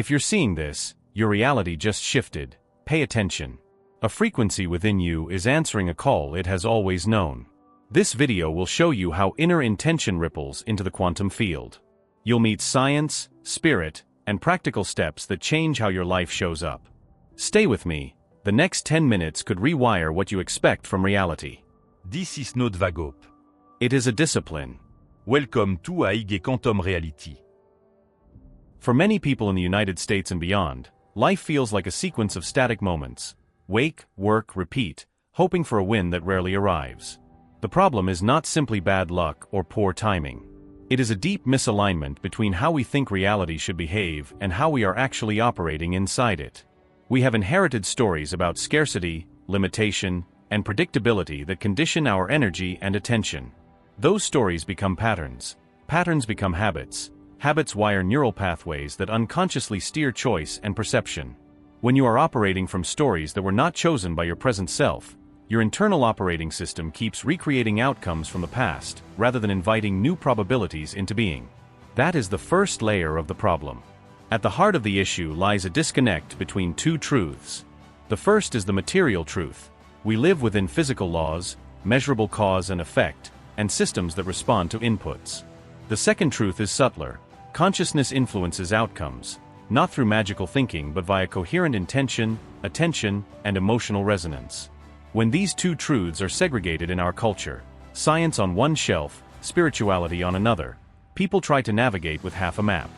If you're seeing this, your reality just shifted. Pay attention. A frequency within you is answering a call it has always known. This video will show you how inner intention ripples into the quantum field. You'll meet science, spirit, and practical steps that change how your life shows up. Stay with me. The next 10 minutes could rewire what you expect from reality. This is not Vagop. It is a discipline. Welcome to IG Quantum Reality. For many people in the United States and beyond, life feels like a sequence of static moments. Wake, work, repeat, hoping for a win that rarely arrives. The problem is not simply bad luck or poor timing. It is a deep misalignment between how we think reality should behave and how we are actually operating inside it. We have inherited stories about scarcity, limitation, and predictability that condition our energy and attention. Those stories become patterns. Patterns become habits. Habits wire neural pathways that unconsciously steer choice and perception. When you are operating from stories that were not chosen by your present self, your internal operating system keeps recreating outcomes from the past, rather than inviting new probabilities into being. That is the first layer of the problem. At the heart of the issue lies a disconnect between two truths. The first is the material truth. We live within physical laws, measurable cause and effect, and systems that respond to inputs. The second truth is subtler. Consciousness influences outcomes, not through magical thinking but via coherent intention, attention, and emotional resonance. When these two truths are segregated in our culture, science on one shelf, spirituality on another, people try to navigate with half a map.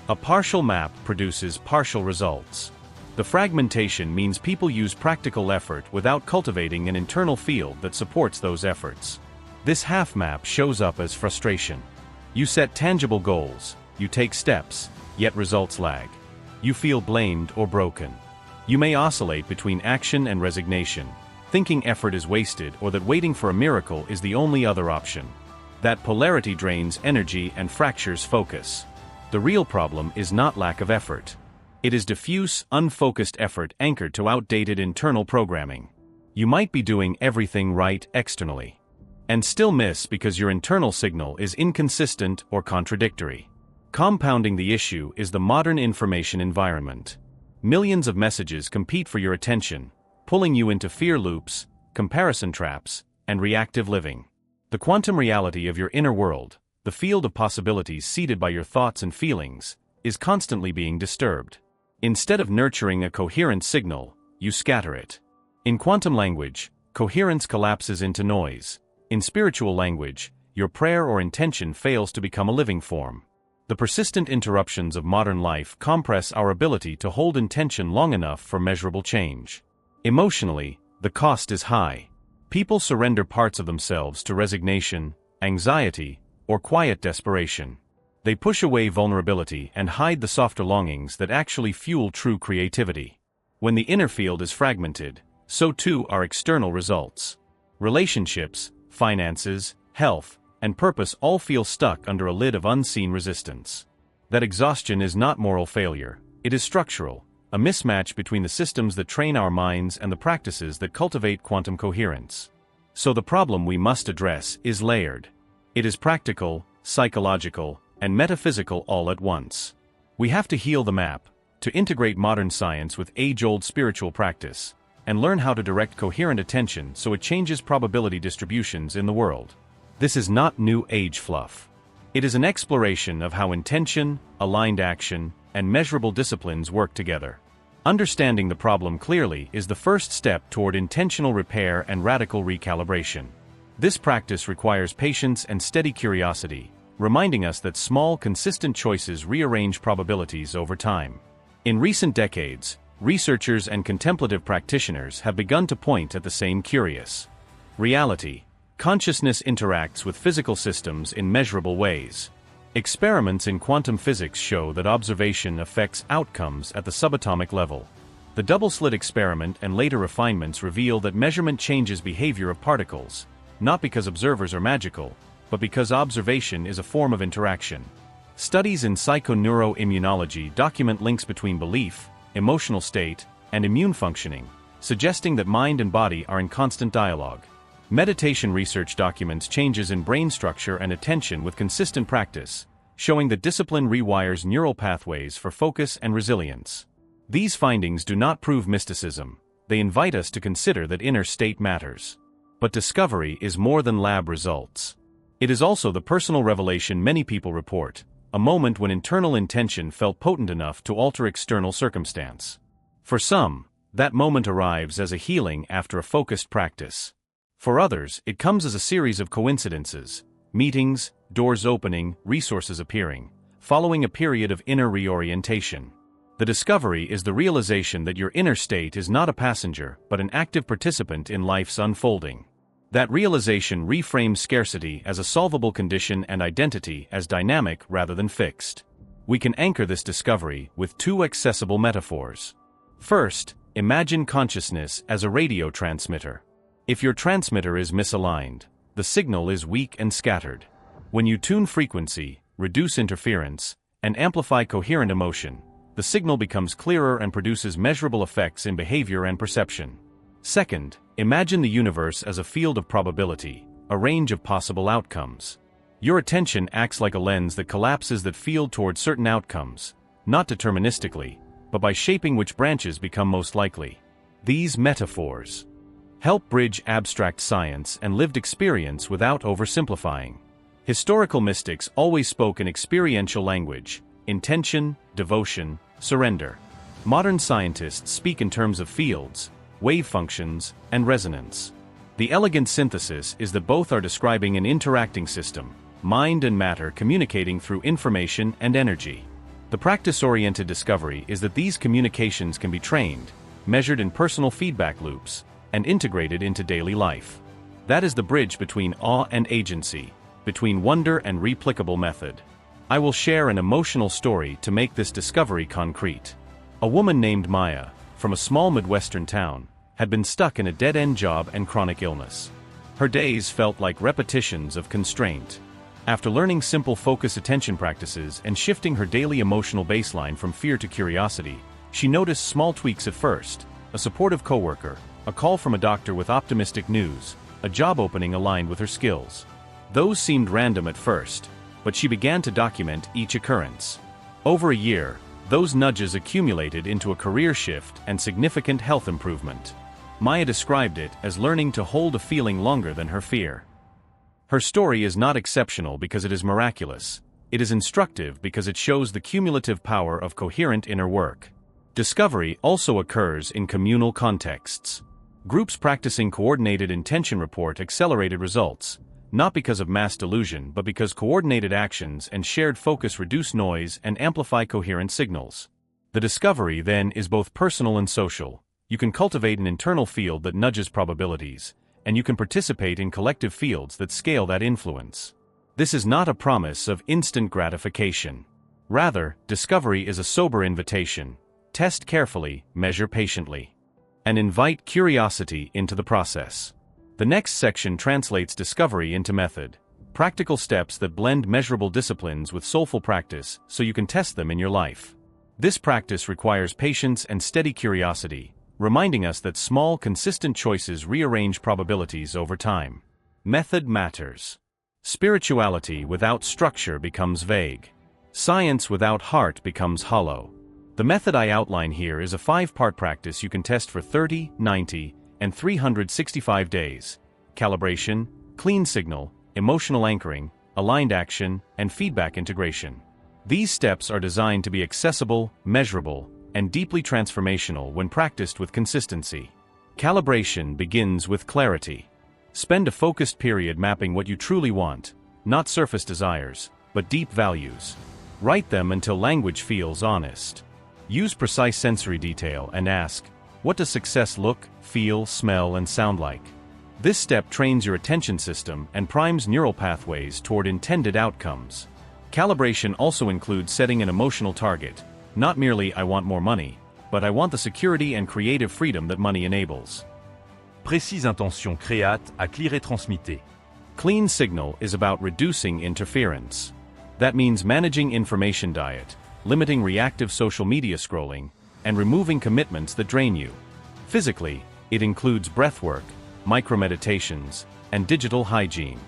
A partial map produces partial results. The fragmentation means people use practical effort without cultivating an internal field that supports those efforts. This half map shows up as frustration. You set tangible goals, you take steps, yet results lag. You feel blamed or broken. You may oscillate between action and resignation, thinking effort is wasted or that waiting for a miracle is the only other option. That polarity drains energy and fractures focus. The real problem is not lack of effort. It is diffuse, unfocused effort anchored to outdated internal programming. You might be doing everything right externally, and still miss because your internal signal is inconsistent or contradictory. Compounding the issue is the modern information environment. Millions of messages compete for your attention, pulling you into fear loops, comparison traps, and reactive living. The quantum reality of your inner world, the field of possibilities seeded by your thoughts and feelings, is constantly being disturbed. Instead of nurturing a coherent signal, you scatter it. In quantum language, coherence collapses into noise. In spiritual language, your prayer or intention fails to become a living form. The persistent interruptions of modern life compress our ability to hold intention long enough for measurable change. Emotionally, the cost is high. People surrender parts of themselves to resignation, anxiety, or quiet desperation. They push away vulnerability and hide the softer longings that actually fuel true creativity. When the inner field is fragmented, so too are external results. Relationships, finances, health, and purpose all feel stuck under a lid of unseen resistance. That exhaustion is not moral failure, it is structural, a mismatch between the systems that train our minds and the practices that cultivate quantum coherence. So the problem we must address is layered. It is practical, psychological, and metaphysical all at once. We have to heal the map, to integrate modern science with age-old spiritual practice, and learn how to direct coherent attention so it changes probability distributions in the world. This is not new age fluff. It is an exploration of how intention, aligned action, and measurable disciplines work together. Understanding the problem clearly is the first step toward intentional repair and radical recalibration. This practice requires patience and steady curiosity, reminding us that small, consistent choices rearrange probabilities over time. In recent decades, researchers and contemplative practitioners have begun to point at the same curious reality. Consciousness interacts with physical systems in measurable ways. Experiments in quantum physics show that observation affects outcomes at the subatomic level. The double-slit experiment and later refinements reveal that measurement changes behavior of particles, not because observers are magical, but because observation is a form of interaction. Studies in psychoneuroimmunology document links between belief, emotional state, and immune functioning, suggesting that mind and body are in constant dialogue. Meditation research documents changes in brain structure and attention with consistent practice, showing that discipline rewires neural pathways for focus and resilience. These findings do not prove mysticism, they invite us to consider that inner state matters. But discovery is more than lab results. It is also the personal revelation many people report, a moment when internal intention felt potent enough to alter external circumstance. For some, that moment arrives as a healing after a focused practice. For others, it comes as a series of coincidences, meetings, doors opening, resources appearing, following a period of inner reorientation. The discovery is the realization that your inner state is not a passenger but an active participant in life's unfolding. That realization reframes scarcity as a solvable condition and identity as dynamic rather than fixed. We can anchor this discovery with two accessible metaphors. First, imagine consciousness as a radio transmitter. If your transmitter is misaligned, the signal is weak and scattered. When you tune frequency, reduce interference, and amplify coherent emotion, the signal becomes clearer and produces measurable effects in behavior and perception. Second, imagine the universe as a field of probability, a range of possible outcomes. Your attention acts like a lens that collapses that field toward certain outcomes, not deterministically, but by shaping which branches become most likely. These metaphors help bridge abstract science and lived experience without oversimplifying. Historical mystics always spoke in experiential language: intention, devotion, surrender. Modern scientists speak in terms of fields, wave functions, and resonance. The elegant synthesis is that both are describing an interacting system, mind and matter communicating through information and energy. The practice-oriented discovery is that these communications can be trained, measured in personal feedback loops, and integrated into daily life. That is the bridge between awe and agency, between wonder and replicable method. I will share an emotional story to make this discovery concrete. A woman named Maya, from a small Midwestern town, had been stuck in a dead-end job and chronic illness. Her days felt like repetitions of constraint. After learning simple focus attention practices and shifting her daily emotional baseline from fear to curiosity, she noticed small tweaks at first: a supportive coworker, a call from a doctor with optimistic news, a job opening aligned with her skills. Those seemed random at first, but she began to document each occurrence. Over a year, those nudges accumulated into a career shift and significant health improvement. Maya described it as learning to hold a feeling longer than her fear. Her story is not exceptional because it is miraculous. It is instructive because it shows the cumulative power of coherent inner work. Discovery also occurs in communal contexts. Groups practicing coordinated intention report accelerated results, not because of mass delusion but because coordinated actions and shared focus reduce noise and amplify coherent signals. The discovery, then, is both personal and social. You can cultivate an internal field that nudges probabilities, and you can participate in collective fields that scale that influence. This is not a promise of instant gratification. Rather, discovery is a sober invitation: test carefully, measure patiently, and invite curiosity into the process. The next section translates discovery into method, practical steps that blend measurable disciplines with soulful practice so you can test them in your life. This practice requires patience and steady curiosity, reminding us that small, consistent choices rearrange probabilities over time. Method matters. Spirituality without structure becomes vague. Science without heart becomes hollow. The method I outline here is a 5-part practice you can test for 30, 90, and 365 days: calibration, clean signal, emotional anchoring, aligned action, and feedback integration. These steps are designed to be accessible, measurable, and deeply transformational when practiced with consistency. Calibration begins with clarity. Spend a focused period mapping what you truly want, not surface desires, but deep values. Write them until language feels honest. Use precise sensory detail and ask, what does success look, feel, smell, and sound like? This step trains your attention system and primes neural pathways toward intended outcomes. Calibration also includes setting an emotional target. Not merely "I want more money," but "I want the security and creative freedom that money enables." Précise intention créate à clear et transmittée. Clean signal is about reducing interference. That means managing information diet, limiting reactive social media scrolling, and removing commitments that drain you. Physically, it includes breathwork, micromeditations, and digital hygiene.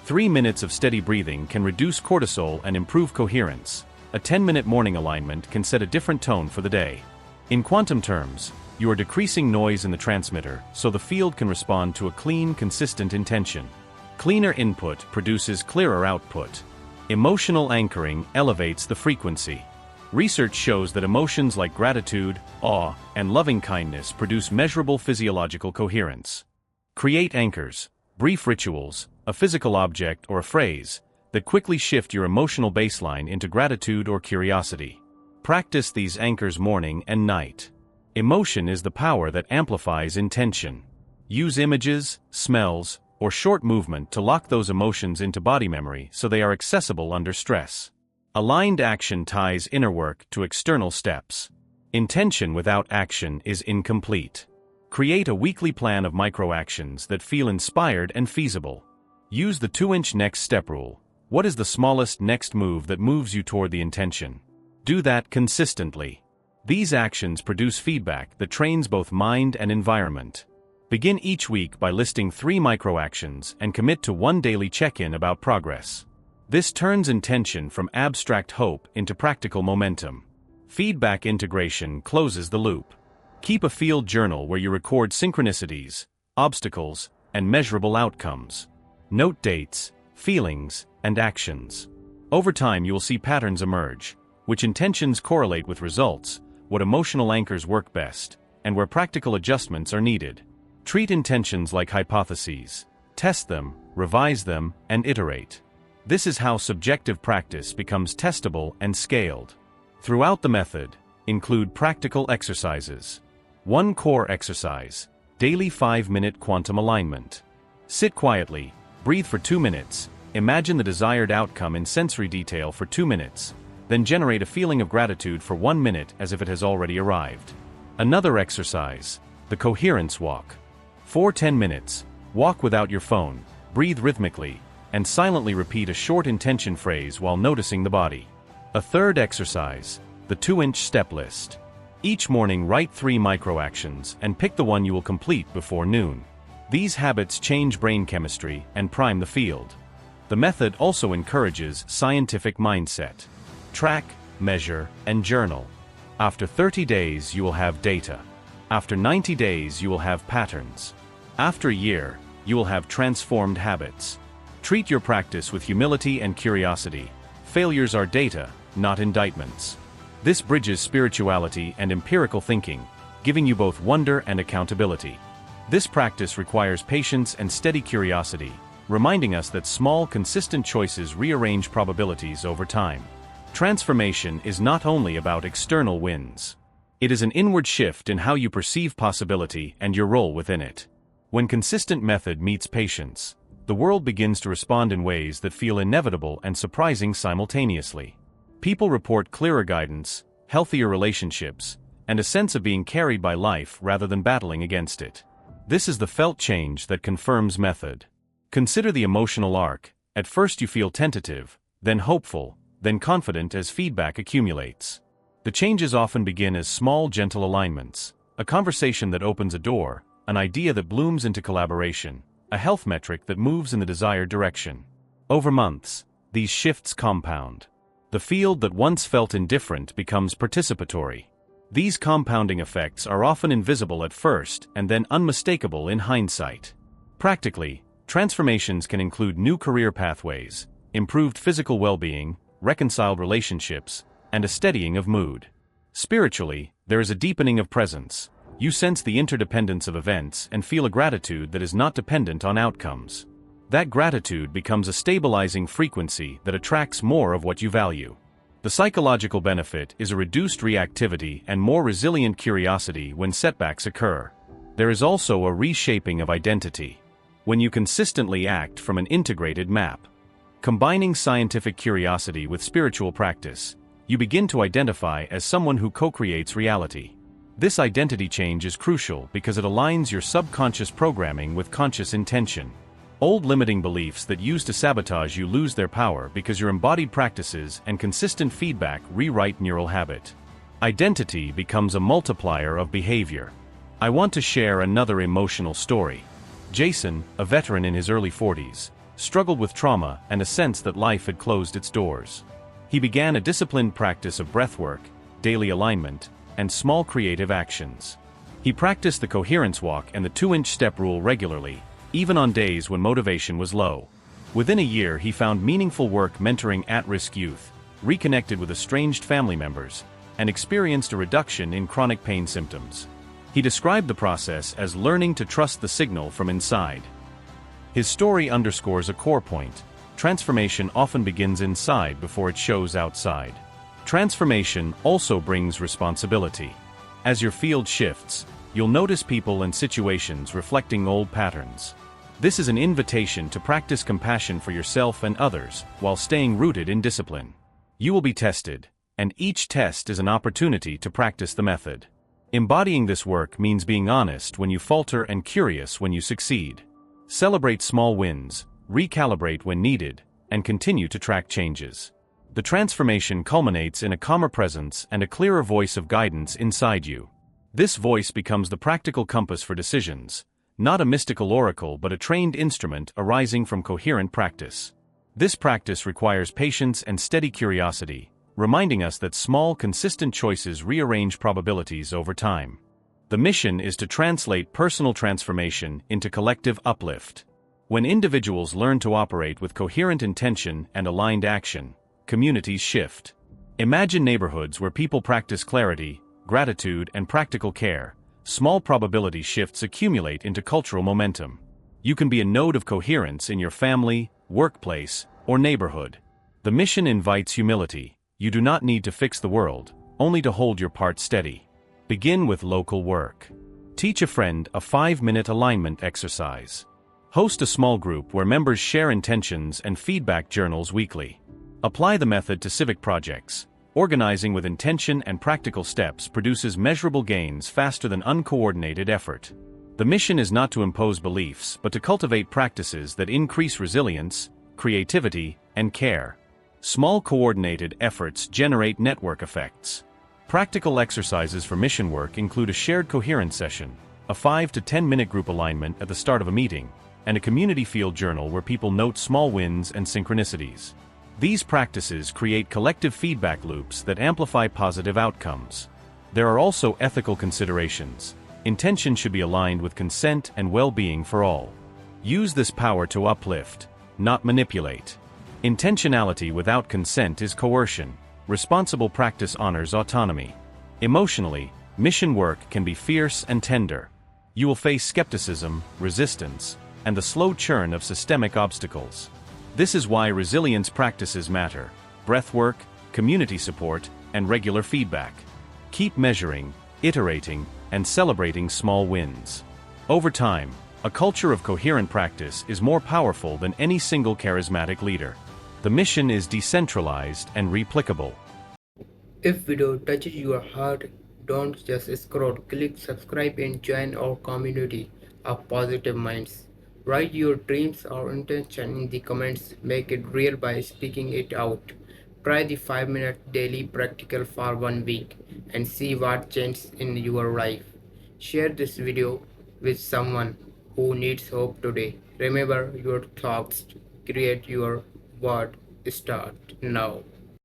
3 minutes of steady breathing can reduce cortisol and improve coherence. A 10-minute morning alignment can set a different tone for the day. In quantum terms, you are decreasing noise in the transmitter so the field can respond to a clean, consistent intention. Cleaner input produces clearer output. Emotional anchoring elevates the frequency. Research shows that emotions like gratitude, awe, and loving-kindness produce measurable physiological coherence. Create anchors, brief rituals, a physical object or a phrase, that quickly shift your emotional baseline into gratitude or curiosity. Practice these anchors morning and night. Emotion is the power that amplifies intention. Use images, smells, or short movement to lock those emotions into body memory so they are accessible under stress. Aligned action ties inner work to external steps. Intention without action is incomplete. Create a weekly plan of micro-actions that feel inspired and feasible. Use the 2-inch next step rule. What is the smallest next move that moves you toward the intention? Do that consistently. These actions produce feedback that trains both mind and environment. Begin each week by listing 3 micro-actions and commit to 1 daily check-in about progress. This turns intention from abstract hope into practical momentum. Feedback integration closes the loop. Keep a field journal where you record synchronicities, obstacles, and measurable outcomes. Note dates, feelings, and actions. Over time you will see patterns emerge, which intentions correlate with results, what emotional anchors work best, and where practical adjustments are needed. Treat intentions like hypotheses. Test them, revise them, and iterate. This is how subjective practice becomes testable and scaled. Throughout the method, include practical exercises. 1 core exercise, daily 5-minute quantum alignment. Sit quietly, breathe for 2 minutes, imagine the desired outcome in sensory detail for 2 minutes, then generate a feeling of gratitude for 1 minute as if it has already arrived. Another exercise, the coherence walk. For 10 minutes, walk without your phone, breathe rhythmically, and silently repeat a short intention phrase while noticing the body. A third exercise, the 2-inch step list. Each morning write 3 micro-actions and pick the one you will complete before noon. These habits change brain chemistry and prime the field. The method also encourages scientific mindset. Track, measure, and journal. After 30 days you will have data. After 90 days you will have patterns. After a year, you will have transformed habits. Treat your practice with humility and curiosity. Failures are data, not indictments. This bridges spirituality and empirical thinking, giving you both wonder and accountability. This practice requires patience and steady curiosity, reminding us that small, consistent choices rearrange probabilities over time. Transformation is not only about external wins. It is an inward shift in how you perceive possibility and your role within it. When consistent method meets patience, the world begins to respond in ways that feel inevitable and surprising simultaneously. People report clearer guidance, healthier relationships, and a sense of being carried by life rather than battling against it. This is the felt change that confirms method. Consider the emotional arc. At first you feel tentative, then hopeful, then confident as feedback accumulates. The changes often begin as small, gentle alignments, a conversation that opens a door, an idea that blooms into collaboration, a health metric that moves in the desired direction. Over months, these shifts compound. The field that once felt indifferent becomes participatory. These compounding effects are often invisible at first and then unmistakable in hindsight. Practically, transformations can include new career pathways, improved physical well-being, reconciled relationships, and a steadying of mood. Spiritually, there is a deepening of presence. You sense the interdependence of events and feel a gratitude that is not dependent on outcomes. That gratitude becomes a stabilizing frequency that attracts more of what you value. The psychological benefit is a reduced reactivity and more resilient curiosity when setbacks occur. There is also a reshaping of identity. When you consistently act from an integrated map. Combining scientific curiosity with spiritual practice, you begin to identify as someone who co-creates reality. This identity change is crucial because it aligns your subconscious programming with conscious intention. Old limiting beliefs that used to sabotage you lose their power because your embodied practices and consistent feedback rewrite neural habit. Identity becomes a multiplier of behavior. I want to share another emotional story. Jason, a veteran in his early 40s, struggled with trauma and a sense that life had closed its doors. He began a disciplined practice of breathwork, daily alignment, and small creative actions. He practiced the coherence walk and the 2-inch step rule regularly, even on days when motivation was low. Within a year, he found meaningful work mentoring at-risk youth, reconnected with estranged family members, and experienced a reduction in chronic pain symptoms. He described the process as learning to trust the signal from inside. His story underscores a core point: transformation often begins inside before it shows outside. Transformation also brings responsibility. As your field shifts, you'll notice people and situations reflecting old patterns. This is an invitation to practice compassion for yourself and others while staying rooted in discipline. You will be tested, and each test is an opportunity to practice the method. Embodying this work means being honest when you falter and curious when you succeed. Celebrate small wins, recalibrate when needed, and continue to track changes. The transformation culminates in a calmer presence and a clearer voice of guidance inside you. This voice becomes the practical compass for decisions, not a mystical oracle but a trained instrument arising from coherent practice. This practice requires patience and steady curiosity, reminding us that small, consistent choices rearrange probabilities over time. The mission is to translate personal transformation into collective uplift. When individuals learn to operate with coherent intention and aligned action, communities shift. Imagine neighborhoods where people practice clarity, gratitude, and practical care. Small probability shifts accumulate into cultural momentum. You can be a node of coherence in your family, workplace, or neighborhood. The mission invites humility. You do not need to fix the world, only to hold your part steady. Begin with local work. Teach a friend a 5-minute alignment exercise. Host a small group where members share intentions and feedback journals weekly. Apply the method to civic projects. Organizing with intention and practical steps produces measurable gains faster than uncoordinated effort. The mission is not to impose beliefs but to cultivate practices that increase resilience, creativity, and care. Small coordinated efforts generate network effects. Practical exercises for mission work include a shared coherence session, a 5 to 10-minute group alignment at the start of a meeting, and a community field journal where people note small wins and synchronicities. These practices create collective feedback loops that amplify positive outcomes. There are also ethical considerations. Intention should be aligned with consent and well-being for all. Use this power to uplift, not manipulate. Intentionality without consent is coercion. Responsible practice honors autonomy. Emotionally, mission work can be fierce and tender. You will face skepticism, resistance, and the slow churn of systemic obstacles. This is why resilience practices matter: breathwork, community support, and regular feedback. Keep measuring, iterating, and celebrating small wins. Over time, a culture of coherent practice is more powerful than any single charismatic leader. The mission is decentralized and replicable. If video touches your heart, don't just scroll, click subscribe and join our community of positive minds. Write your dreams or intention in the comments, make it real by speaking it out. Try the 5-minute daily practical for 1 week and see what changes in your life. Share this video with someone who needs hope today. Remember, your thoughts create your world. Start now.